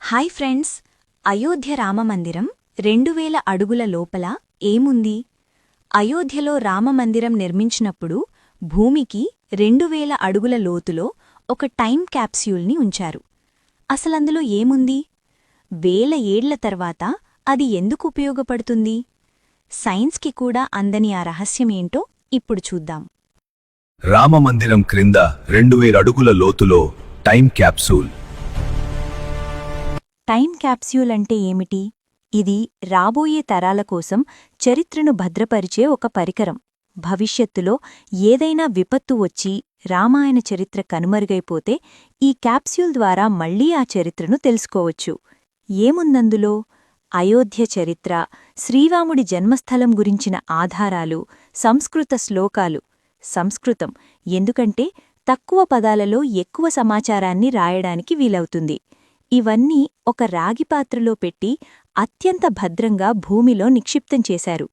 Hi friends, Ayodhya రామమందిరం 2000 అడుగుల లోపల ఏముంది? అయోధ్యలో రామమందిరం నిర్మించినప్పుడు భూమికి 2000 అడుగుల లోతులో ఒక టైం క్యాప్స్యూల్ని ఉంచారు. అసలందులో ఏముంది? వేల ఏళ్ల తర్వాత అది ఎందుకు ఉపయోగపడుతుంది? సైన్స్కి కూడా అందని ఆ రహస్యమేంటో ఇప్పుడు చూద్దాం. రామమందిరం క్రింద 2000 అడుగుల లోతులో టైం క్యాప్సూల్. టైం క్యాప్స్యూల్ అంటే ఏమిటి? ఇది రాబోయే తరాల కోసం చరిత్రను భద్రపరిచే ఒక పరికరం. భవిష్యత్తులో ఏదైనా విపత్తు వచ్చి రామాయణ చరిత్ర కనుమరుగైపోతే ఈ క్యాప్స్యూల్ ద్వారా మళ్లీ ఆ చరిత్రను తెలుసుకోవచ్చు. ఏముందందులో? అయోధ్య చరిత్ర, శ్రీరాముడి జన్మస్థలం గురించిన ఆధారాలు, సంస్కృత శ్లోకాలు. సంస్కృతం ఎందుకంటే తక్కువ పదాలలో ఎక్కువ సమాచారాన్ని రాయడానికి వీలవుతుంది. ఇవన్నీ ఒక రాగిపాత్రలో పెట్టి అత్యంత భద్రంగా భూమిలో నిక్షిప్తం చేశారు.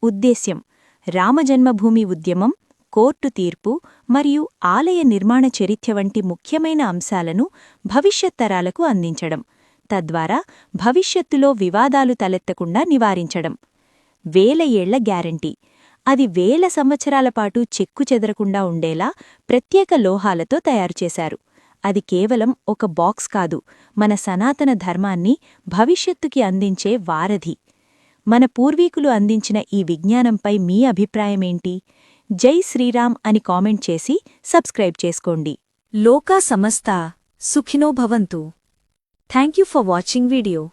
ఉద్దేశ్యం: రామజన్మభూమి ఉద్యమం, కోర్టు తీర్పు మరియు ఆలయ నిర్మాణ చరిత్ర వంటి ముఖ్యమైన అంశాలను భవిష్యత్ తరాలకు అందించడం, తద్వారా భవిష్యత్తులో వివాదాలు తలెత్తకుండా నివారించడం. 1000 ఏళ్ల గ్యారంటీ. అది 1000 సంవత్సరాల పాటు చెక్కుచెదరకుండా ఉండేలా ప్రత్యేక లోహాలతో తయారుచేశారు. అది కేవలం ఒక బాక్స్ కాదు, మన సనాతన ధర్మాన్ని భవిష్యత్తుకి అందించే వారధి. మన పూర్వీకులు అందించిన ఈ విజ్ఞానంపై మీ అభిప్రాయమేంటి? జై శ్రీరామ్ అని కామెంట్ చేసి సబ్స్క్రైబ్ చేసుకోండి. లోకా సమస్తా సుఖినో భవంతు. Thank you for watching video.